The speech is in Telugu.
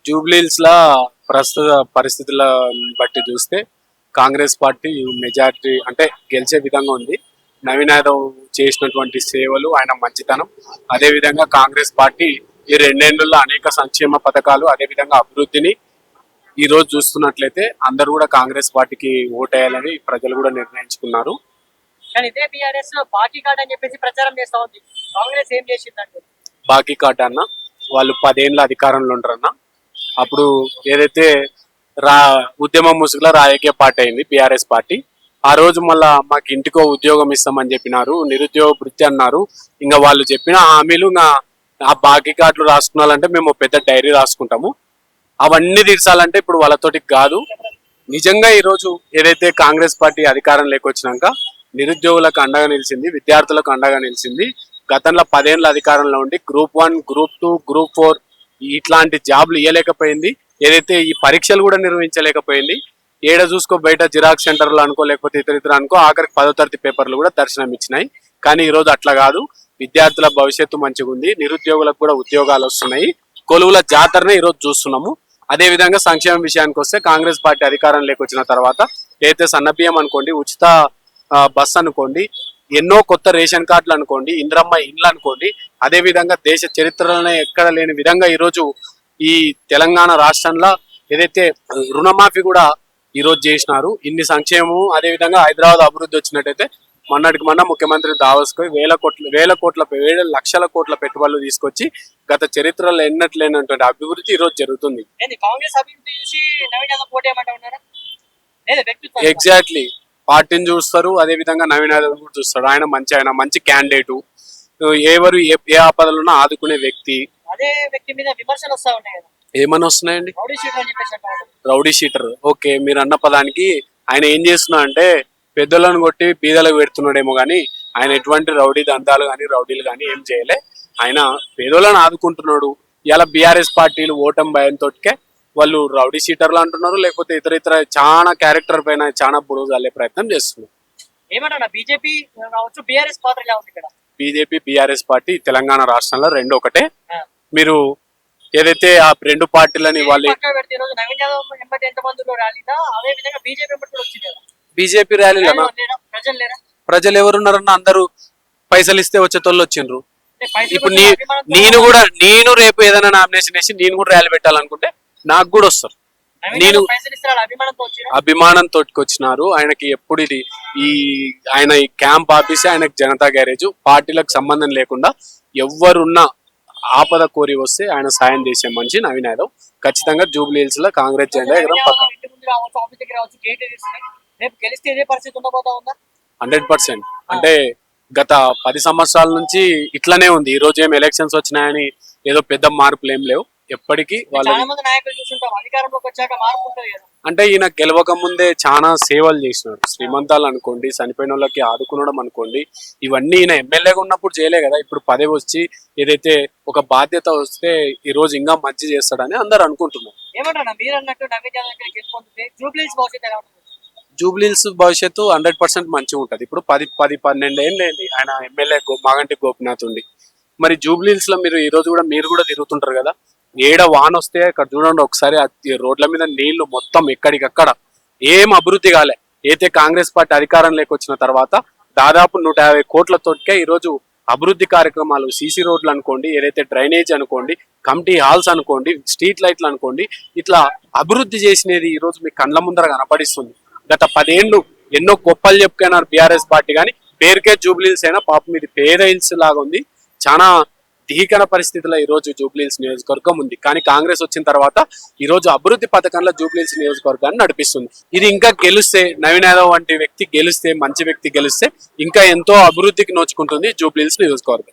జూబ్లీహిల్స్ లా ప్రస్తుత పరిస్థితుల బట్టి చూస్తే కాంగ్రెస్ పార్టీ మెజారిటీ అంటే గెలిచే విధంగా ఉంది. నవీన్ యాదవ్ చేసినటువంటి సేవలు, ఆయన మంచితనం, అదే విధంగా కాంగ్రెస్ పార్టీ ఈ రెండేళ్లలో అనేక సంక్షేమ పథకాలు, అదే విధంగా అభివృద్ధిని ఈ రోజు చూస్తున్నట్లయితే అందరూ కూడా కాంగ్రెస్ పార్టీకి ఓటేయాలని ప్రజలు కూడా నిర్ణయించుకున్నారు. కానీ ఇదే బీఆర్ఎస్ బాకీ కార్డ్ అని చెప్పేసి ప్రచారం చేస్తా ఉంది. కాంగ్రెస్ ఏం చేసిందంటే బాకీ కార్డ్ అన్న, వాళ్ళు 10 ఏళ్ళ అధికారంలో ఉంటారన్న. అప్పుడు ఏదైతే రా ఉద్యమం ముసుగులో రాజకీయ పార్టీ అయింది బీఆర్ఎస్ పార్టీ. ఆ రోజు మళ్ళా మాకు ఇంటికో ఉద్యోగం ఇస్తామని చెప్పినారు, నిరుద్యోగ వృత్తి అన్నారు. ఇంకా వాళ్ళు చెప్పిన హామీలు ఆ బాకీ కార్డులు రాసుకున్నాలంటే మేము పెద్ద డైరీ రాసుకుంటాము. అవన్నీ తీర్చాలంటే ఇప్పుడు వాళ్ళతోటి కాదు. నిజంగా ఈరోజు ఏదైతే కాంగ్రెస్ పార్టీ అధికారం లేకొచ్చినాక నిరుద్యోగులకు అండగా నిలిచింది, విద్యార్థులకు అండగా నిలిచింది. గతంలో 10 ఏళ్ళ అధికారంలో ఉండి గ్రూప్ 1, గ్రూప్ 2, గ్రూప్ 4 ఇట్లాంటి జాబ్లు ఇవ్వలేకపోయింది. ఏదైతే ఈ పరీక్షలు కూడా నిర్వహించలేకపోయింది. ఏడ చూసుకో బయట జిరాక్స్ సెంటర్లు అనుకో, లేకపోతే ఇతర అనుకో, ఆఖరికి 10వ తరగతి పేపర్లు కూడా దర్శనం ఇచ్చినాయి. కానీ ఈ రోజు అట్లా కాదు. విద్యార్థుల భవిష్యత్తు మంచిగా ఉంది, నిరుద్యోగులకు కూడా ఉద్యోగాలు వస్తున్నాయి. కొలువుల జాతరనే ఈరోజు చూస్తున్నాము. అదే విధంగా సంక్షేమం విషయానికి వస్తే కాంగ్రెస్ పార్టీ అధికారం లేకొచ్చిన తర్వాత ఏదైతే సన్నబియ్యం అనుకోండి, ఉచిత బస్ అనుకోండి, ఎన్నో కొత్త రేషన్ కార్డులు అనుకోండి, ఇంద్రమ్మ ఇండ్లు అనుకోండి, అదే విధంగా దేశ చరిత్రలోనే ఎక్కడ లేని విధంగా ఈరోజు ఈ తెలంగాణ రాష్ట్రంలో ఏదైతే రుణమాఫీ కూడా ఈరోజు చేసినారు. ఇన్ని సంక్షేమం, అదే విధంగా హైదరాబాద్ అభివృద్ధి వచ్చినట్టయితే మొన్నటికి మొన్న ముఖ్యమంత్రి దావోస్కు వేల లక్షల కోట్ల పెట్టుబడులు తీసుకొచ్చి గత చరిత్రలో ఎన్నట్లేనటువంటి అభివృద్ధి ఈ రోజు జరుగుతుంది. కాంగ్రెస్ అభివృద్ధి చూసి నవీన్ యాదవ్ పోటీ ఏమంటారు? ఎగ్జాక్ట్లీ, పార్టీని చూస్తారు, అదే విధంగా నవీన్ యాదవ్ కూడా చూస్తాడు. ఆయన మంచి క్యాండిడేటు, ఎవరు ఏ ఆపదలున్నా ఆదుకునే వ్యక్తి. అదే వ్యక్తి మీద విమర్శలు వస్తా ఉన్నాయి కదా, ఏమని వస్తున్నాయండి? Rowdy sheeter. ఓకే, మీరు అన్న పదానికి ఆయన ఏం చేస్తున్నా అంటే పెద్దలను కొట్టి బీదలకు పెడుతున్నాడేమో కానీ ఆయన ఎటువంటి రౌడీ దందాలు కానీ రౌడీలు కానీ ఏం చేయలే. ఆయన పేదోళ్ళని ఆదుకుంటున్నాడు. ఇలా బీఆర్ఎస్ పార్టీలు ఓటమి భయంతోటికే వాళ్ళు రౌడీ షీటర్లు అంటున్నారు, లేకపోతే ఇతర చాలా క్యారెక్టర్ పైన చాలా బురువు చల్లే ప్రయత్నం చేస్తున్నారు. ఏమంటా బీజేపీ కావచ్చు, బీఆర్ఎస్ పాత్ర ఎలా ఉంది ఇక్కడ? బీజేపీ బీఆర్ఎస్ పార్టీ తెలంగాణ రాష్ట్రంలో రెండు ఒకటే. మీరు ఏదైతే ఆ రెండు పార్టీలని వాళ్ళు బీజేపీ ర్యాలీలన్నా ప్రజలు ఎవరున్నారన్న అందరూ పైసలు ఇస్తే వచ్చేటోళ్ళు వచ్చిండ్రు. ఇప్పుడు నేను రేపు ఏదైనా నామినేషన్ వేసి నేను కూడా ర్యాలీ పెట్టాలనుకుంటే నాకు కూడా వస్తారు. నేను అభిమానంతో వచ్చినారు. ఆయనకి ఎప్పుడు ఇది ఆయన ఈ క్యాంప్ ఆఫీసే ఆయనకి జనతా గ్యారేజ్. పార్టీలకు సంబంధం లేకుండా ఎవరున్నా ఆపద కోరి వస్తే ఆయన సాయం చేసే మనిషి నవీన్ యాదవ్. ఖచ్చితంగా జూబ్లీహిల్స్ లో కాంగ్రెస్ జెండా ఎగరం పక్క 100%. అంటే గత 10 సంవత్సరాల నుంచి ఇట్లానే ఉంది. ఈ రోజు ఏం ఎలక్షన్స్ వచ్చినాయని ఏదో పెద్ద మార్పులు ఏం లేవు. ఎప్పటికీ వాళ్ళు అంటే ఈయన గెలవక ముందే చాలా సేవలు చేసినాడు. శ్రీమంతాలు అనుకోండి, చనిపోయిన వాళ్ళకి ఆదుకునడం అనుకోండి, ఇవన్నీ ఈయన ఎమ్మెల్యేగా ఉన్నప్పుడు చేయలే కదా. ఇప్పుడు పదవి వచ్చి ఏదైతే ఒక బాధ్యత వస్తే ఈ రోజు ఇంకా మంచి చేస్తాడని అందరు అనుకుంటున్నారు. జూబ్లీహిల్స్ భవిష్యత్తు 100% మంచిగా ఉంటది. ఇప్పుడు 10-12 ఏళ్ళు ఆయన ఎమ్మెల్యే మాగంటి గోపినాథ్ ఉండి. మరి జూబ్లీహిల్స్ లో మీరు కూడా తిరుగుతుంటారు కదా. ఏడ వాన వస్తే అక్కడ చూడండి ఒకసారి, రోడ్ల మీద నీళ్లు మొత్తం ఎక్కడికక్కడ. ఏం అభివృద్ధి కాలే. అయితే కాంగ్రెస్ పార్టీ అధికారం లేకొచ్చిన తర్వాత దాదాపు 150 కోట్లతోటికే ఈరోజు అభివృద్ధి కార్యక్రమాలు, సీసీ రోడ్లు అనుకోండి, ఏదైతే డ్రైనేజ్ అనుకోండి, కమిటీ హాల్స్ అనుకోండి, స్ట్రీట్ లైట్లు అనుకోండి, ఇట్లా అభివృద్ధి చేసినది ఈరోజు మీ కళ్ళ ముందర కనపడిస్తుంది. గత 10 ఏళ్ళు ఎన్నో గొప్పలు చెప్పుకున్నారు బీఆర్ఎస్ పార్టీ, కానీ పేరుకే జూబ్లీహిల్స్ అయినా పాపం ఇది పేద హిల్స్ లాగా ఉంది. చాలా ధీకర పరిస్థితుల్లో ఈ రోజు జూబ్లీహిల్స్ నియోజకవర్గం ఉంది. కానీ కాంగ్రెస్ వచ్చిన తర్వాత ఈ రోజు అభివృద్ధి పథకంలో జూబ్లీహిల్స్ నియోజకవర్గాన్ని నడిపిస్తుంది. ఇది ఇంకా గెలిస్తే, నవీన్ యాదవ్ వంటి వ్యక్తి గెలిస్తే, మంచి వ్యక్తి గెలిస్తే ఇంకా ఎంతో అభివృద్ధికి నోచుకుంటుంది జూబ్లీహిల్స్ నియోజకవర్గం.